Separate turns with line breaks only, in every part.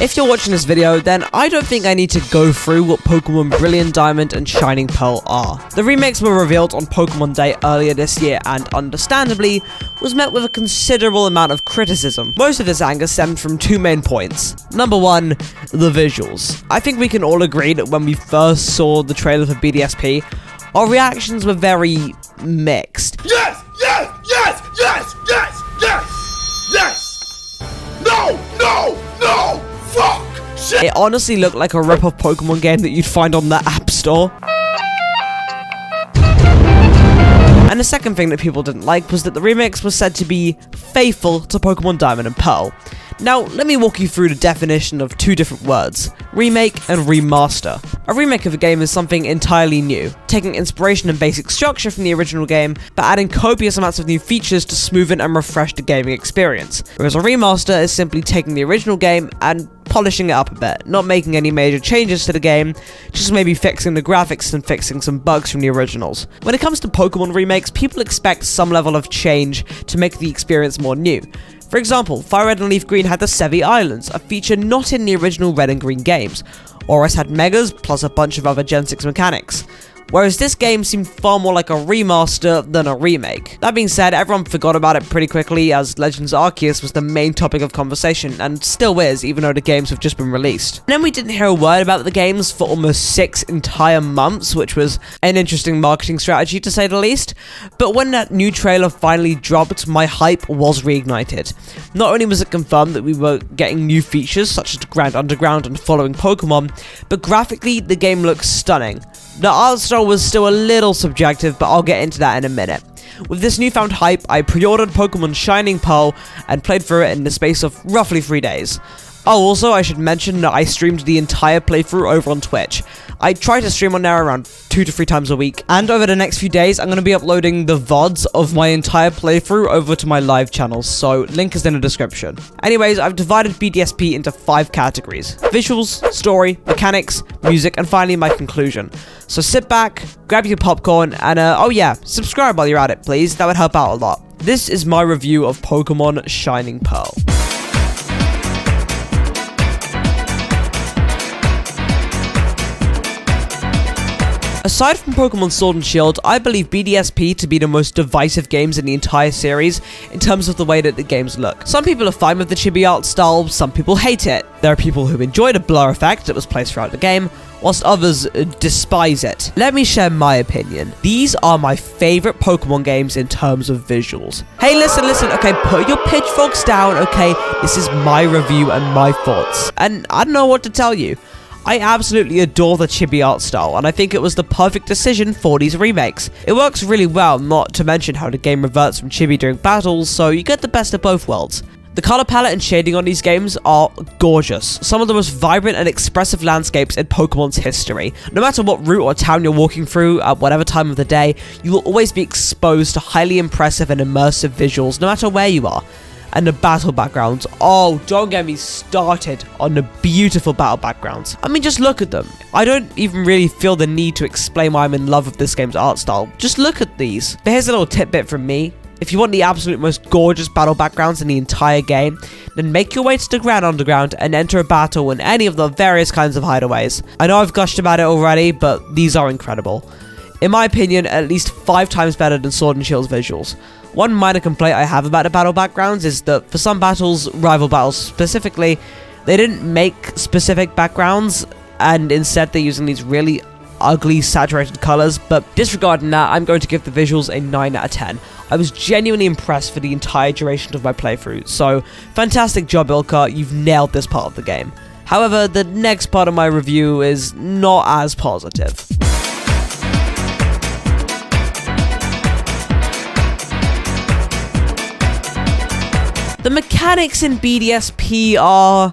If you're watching this video, then I don't think I need to go through what Pokemon Brilliant Diamond and Shining Pearl are. The remakes were revealed on Pokemon Day earlier this year and, understandably, was met with a considerable amount of criticism. Most of this anger stemmed from two main points. Number one, the visuals. I think we can all agree that when we first saw the trailer for BDSP, our reactions were very mixed.
Yes! Yes! Yes! Yes! Yes! Yes! Yes! No! No! No! Fuck! Shit!
It honestly looked like a rip-off Pokemon game that you'd find on the App Store. And the second thing that people didn't like was that the remix was said to be faithful to Pokemon Diamond and Pearl. Now, let me walk you through the definition of two different words, remake and remaster. A remake of a game is something entirely new, taking inspiration and basic structure from the original game, but adding copious amounts of new features to smoothen and refresh the gaming experience. Whereas a remaster is simply taking the original game and polishing it up a bit, not making any major changes to the game, just maybe fixing the graphics and fixing some bugs from the originals. When it comes to Pokemon remakes, people expect some level of change to make the experience more new. For example, Fire Red and Leaf Green had the Sevi Islands, a feature not in the original Red and Green games. Oris had Megas, plus a bunch of other Gen 6 mechanics. Whereas this game seemed far more like a remaster than a remake. That being said, everyone forgot about it pretty quickly as Legends Arceus was the main topic of conversation, and still is, even though the games have just been released. And then we didn't hear a word about the games for almost 6 entire months, which was an interesting marketing strategy to say the least. But when that new trailer finally dropped, my hype was reignited. Not only was it confirmed that we were getting new features such as Grand Underground and following Pokemon, but graphically the game looks stunning. The art style was still a little subjective, but I'll get into that in a minute. With this newfound hype, I pre-ordered Pokemon Shining Pearl and played through it in the space of roughly 3 days. Oh, also, I should mention that I streamed the entire playthrough over on Twitch. I try to stream on there around 2 to 3 times a week, and over the next few days, I'm going to be uploading the VODs of my entire playthrough over to my live channels, so link is in the description. Anyways, I've divided BDSP into 5 categories: visuals, story, mechanics, music, and finally my conclusion. So sit back, grab your popcorn, and oh yeah, subscribe while you're at it, please. That would help out a lot. This is my review of Pokemon Shining Pearl. Aside from Pokemon Sword and Shield, I believe BDSP to be the most divisive games in the entire series in terms of the way that the games look. Some people are fine with the chibi art style, some people hate it. There are people who enjoy the blur effect that was placed throughout the game, whilst others despise it. Let me share my opinion. These are my favorite Pokemon games in terms of visuals. Hey, listen, okay, put your pitchforks down, okay? This is my review and my thoughts. And I don't know what to tell you. I absolutely adore the chibi art style, and I think it was the perfect decision for these remakes. It works really well, not to mention how the game reverts from chibi during battles, so you get the best of both worlds. The color palette and shading on these games are gorgeous. Some of the most vibrant and expressive landscapes in Pokemon's history. No matter what route or town you're walking through at whatever time of the day, you will always be exposed to highly impressive and immersive visuals no matter where you are. And the battle backgrounds, oh, don't get me started on the beautiful battle backgrounds. I mean, just look at them. I don't even really feel the need to explain why I'm in love with this game's art style. Just look at these. But here's a little tidbit from me. If you want the absolute most gorgeous battle backgrounds in the entire game, then make your way to the Grand Underground and enter a battle in any of the various kinds of hideaways. I know I've gushed about it already, but these are incredible. In my opinion, at least 5 times better than Sword and Shield's visuals. One minor complaint I have about the battle backgrounds is that for some battles, rival battles specifically, they didn't make specific backgrounds, and instead they're using these really ugly saturated colors, but disregarding that, I'm going to give the visuals a 9 out of 10. I was genuinely impressed for the entire duration of my playthrough, so fantastic job, Ilka, you've nailed this part of the game. However, the next part of my review is not as positive. The mechanics in BDSP are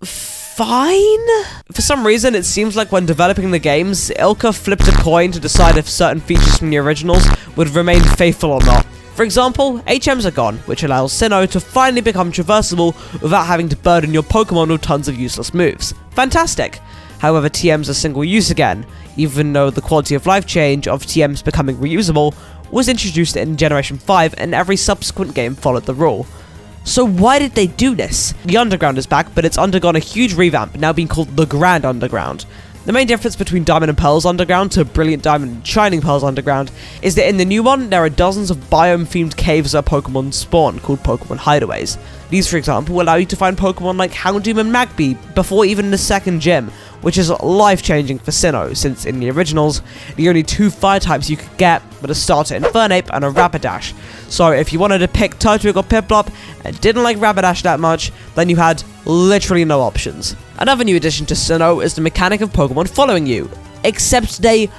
fine? For some reason, it seems like when developing the games, Ilka flipped a coin to decide if certain features from the originals would remain faithful or not. For example, HMs are gone, which allows Sinnoh to finally become traversable without having to burden your Pokemon with tons of useless moves. Fantastic! However, TMs are single use again, even though the quality of life change of TMs becoming reusable was introduced in Generation 5 and every subsequent game followed the rule. So why did they do this? The Underground is back, but it's undergone a huge revamp, now being called the Grand Underground. The main difference between Diamond and Pearl's Underground to Brilliant Diamond and Shining Pearl's Underground is that in the new one, there are dozens of biome-themed caves where Pokemon spawn, called Pokemon Hideaways. These, for example, allow you to find Pokemon like Houndoom and Magby before even the second gym, which is life-changing for Sinnoh, since in the originals, the only 2 fire types you could get were a starter Infernape and a Rapidash. So if you wanted to pick Turtwig or Piplup and didn't like Rapidash that much, then you had literally no options. Another new addition to Sinnoh is the mechanic of Pokemon following you, except they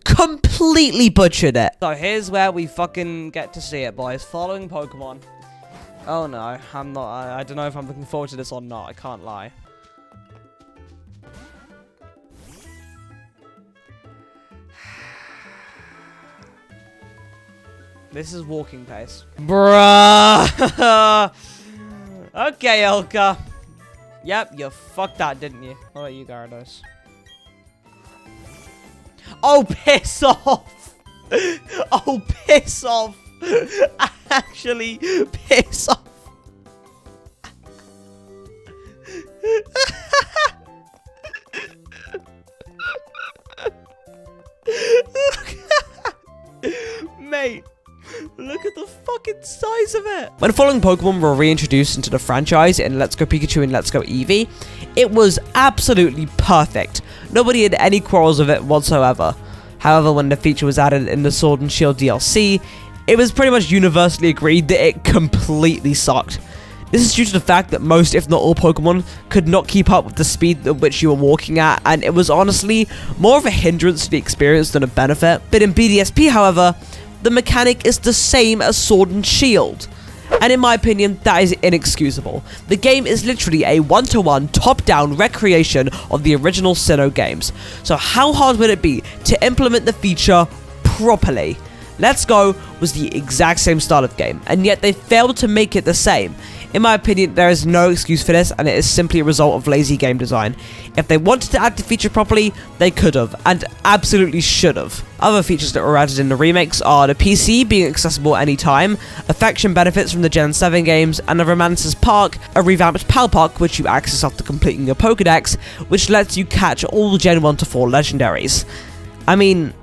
completely butchered it. So here's where we fucking get to see it, boys. Following Pokemon. Oh no, I'm not, I don't know if I'm looking forward to this or not, I can't lie. This is walking pace. Bruh! Okay, Elka. Yep, you fucked that, didn't you? What about you, Gyarados? Oh, piss off! Oh, piss off! Actually, piss off! Mate, look at the fucking size of it. When following Pokemon were reintroduced into the franchise in Let's Go Pikachu and Let's Go Eevee, it was absolutely perfect. Nobody had any quarrels with it whatsoever. However, when the feature was added in the Sword and Shield DLC, it was pretty much universally agreed that it completely sucked. This is due to the fact that most, if not all, Pokemon could not keep up with the speed at which you were walking at, and it was honestly more of a hindrance to the experience than a benefit. But in BDSP, however, the mechanic is the same as Sword and Shield. And in my opinion, that is inexcusable. The game is literally a one-to-one, top-down recreation of the original Sinnoh games. So how hard would it be to implement the feature properly? Let's Go was the exact same style of game, and yet they failed to make it the same. In my opinion, there is no excuse for this, and it is simply a result of lazy game design. If they wanted to add the feature properly, they could have, and absolutely should have. Other features that were added in the remakes are the PC being accessible anytime, affection benefits from the Gen 7 games, and the Romancer's Park, a revamped Pal Park which you access after completing your Pokedex, which lets you catch all Gen 1 to 4 legendaries. I mean,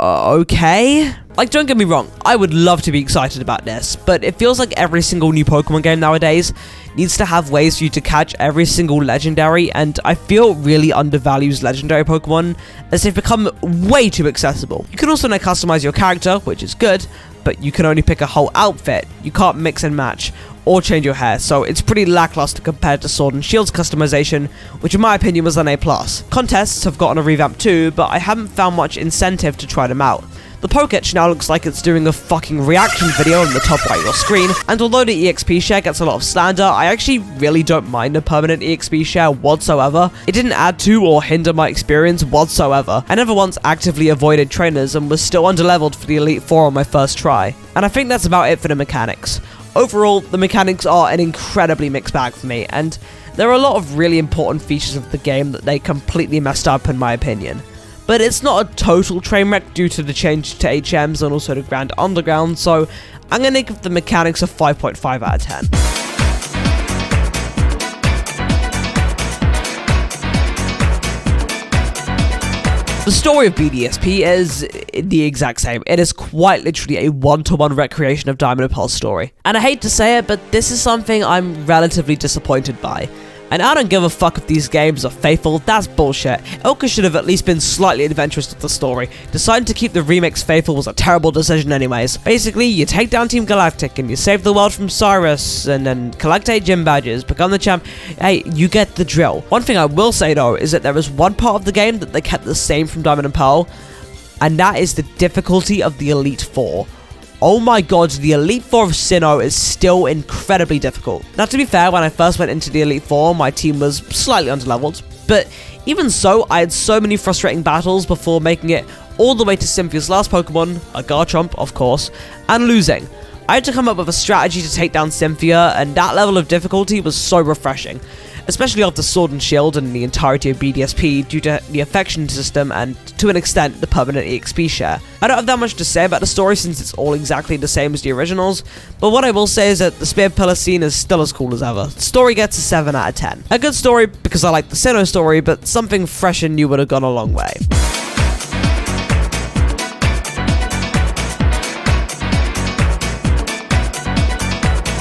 okay? Like, don't get me wrong, I would love to be excited about this, but it feels like every single new Pokemon game nowadays needs to have ways for you to catch every single legendary, and I feel really undervalues legendary Pokemon, as they've become way too accessible. You can also now customize your character, which is good, but you can only pick a whole outfit. You can't mix and match, or change your hair, so it's pretty lackluster compared to Sword and Shield's customization, which in my opinion was an A+. Contests have gotten a revamp too, but I haven't found much incentive to try them out. The Pokétch now looks like it's doing a fucking reaction video on the top right of your screen, and although the EXP share gets a lot of slander, I actually really don't mind the permanent EXP share whatsoever. It didn't add to or hinder my experience whatsoever. I never once actively avoided trainers and was still underleveled for the Elite Four on my first try. And I think that's about it for the mechanics. Overall, the mechanics are an incredibly mixed bag for me, and there are a lot of really important features of the game that they completely messed up in my opinion. But it's not a total train wreck due to the change to HMs and also the Grand Underground, so I'm going to give the mechanics a 5.5 out of 10. The story of BDSP is the exact same. It is quite literally a one-to-one recreation of Diamond and Pearl's story. And I hate to say it, but this is something I'm relatively disappointed by. And I don't give a fuck if these games are faithful, that's bullshit. Ilka should have at least been slightly adventurous with the story. Deciding to keep the remakes faithful was a terrible decision anyways. Basically, you take down Team Galactic and you save the world from Cyrus and then collect 8 gym badges, become the champ. Hey, you get the drill. One thing I will say though is that there is one part of the game that they kept the same from Diamond and Pearl, and that is the difficulty of the Elite Four. Oh my god, the Elite Four of Sinnoh is still incredibly difficult. Now to be fair, when I first went into the Elite Four, my team was slightly underleveled, but even so, I had so many frustrating battles before making it all the way to Cynthia's last Pokemon, a Garchomp of course, and losing. I had to come up with a strategy to take down Cynthia, and that level of difficulty was so refreshing. especially after Sword and Shield and the entirety of BDSP due to the affection system and, to an extent, the permanent EXP share. I don't have that much to say about the story since it's all exactly the same as the originals, but what I will say is that the Spear Pillar scene is still as cool as ever. The story gets a 7 out of 10. A good story because I like the Sinnoh story, but something fresh and new would have gone a long way.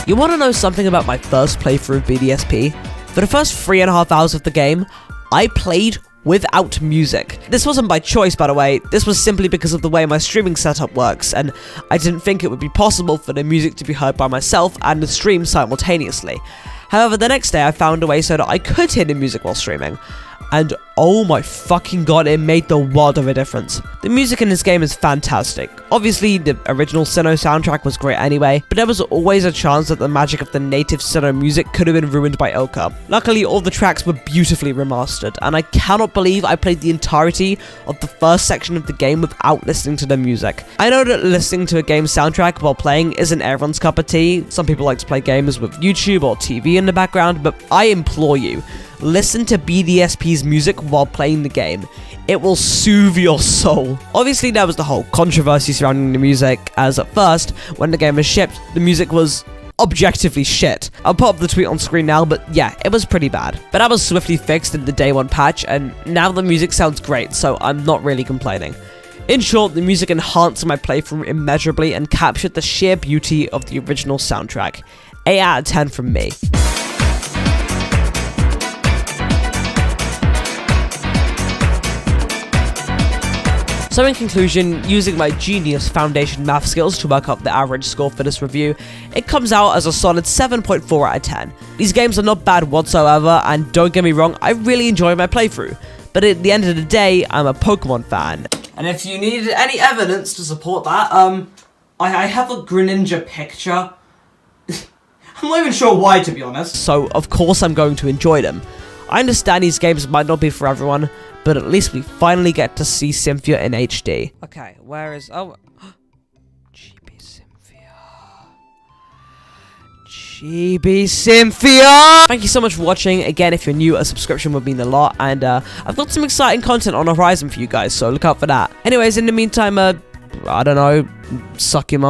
You want to know something about my first playthrough of BDSP? For the first 3.5 hours of the game, I played without music. This wasn't by choice, by the way, this was simply because of the way my streaming setup works, and I didn't think it would be possible for the music to be heard by myself and the stream simultaneously. However, the next day I found a way so that I could hear the music while streaming. And oh my fucking god, it made the world of a difference. The music in this game is fantastic. Obviously, the original Sinnoh soundtrack was great anyway, but there was always a chance that the magic of the native Sinnoh music could have been ruined by Ilka. Luckily, all the tracks were beautifully remastered, and I cannot believe I played the entirety of the first section of the game without listening to the music. I know that listening to a game's soundtrack while playing isn't everyone's cup of tea. Some people like to play games with YouTube or TV in the background, but I implore you, listen to BDSP's music while playing the game. It will soothe your soul. Obviously, there was the whole controversy surrounding the music, as at first, when the game was shipped, the music was objectively shit. I'll put up the tweet on screen now, but yeah, it was pretty bad. But that was swiftly fixed in the day one patch, and now the music sounds great, so I'm not really complaining. In short, the music enhanced my playthrough immeasurably and captured the sheer beauty of the original soundtrack. 8 out of 10 from me. So in conclusion, using my genius foundation math skills to work up the average score for this review, it comes out as a solid 7.4 out of 10. These games are not bad whatsoever, and don't get me wrong, I really enjoy my playthrough. But at the end of the day, I'm a Pokemon fan. And if you need any evidence to support that, I have a Greninja picture. I'm not even sure why, to be honest. So, of course I'm going to enjoy them. I understand these games might not be for everyone, but at least we finally get to see Cynthia in HD. Okay, where is... Oh... GB Cynthia... GB Cynthia! Thank you so much for watching. Again, if you're new, a subscription would mean a lot, and I've got some exciting content on the horizon for you guys, so look out for that. Anyways, in the meantime, I don't know, suck your mum.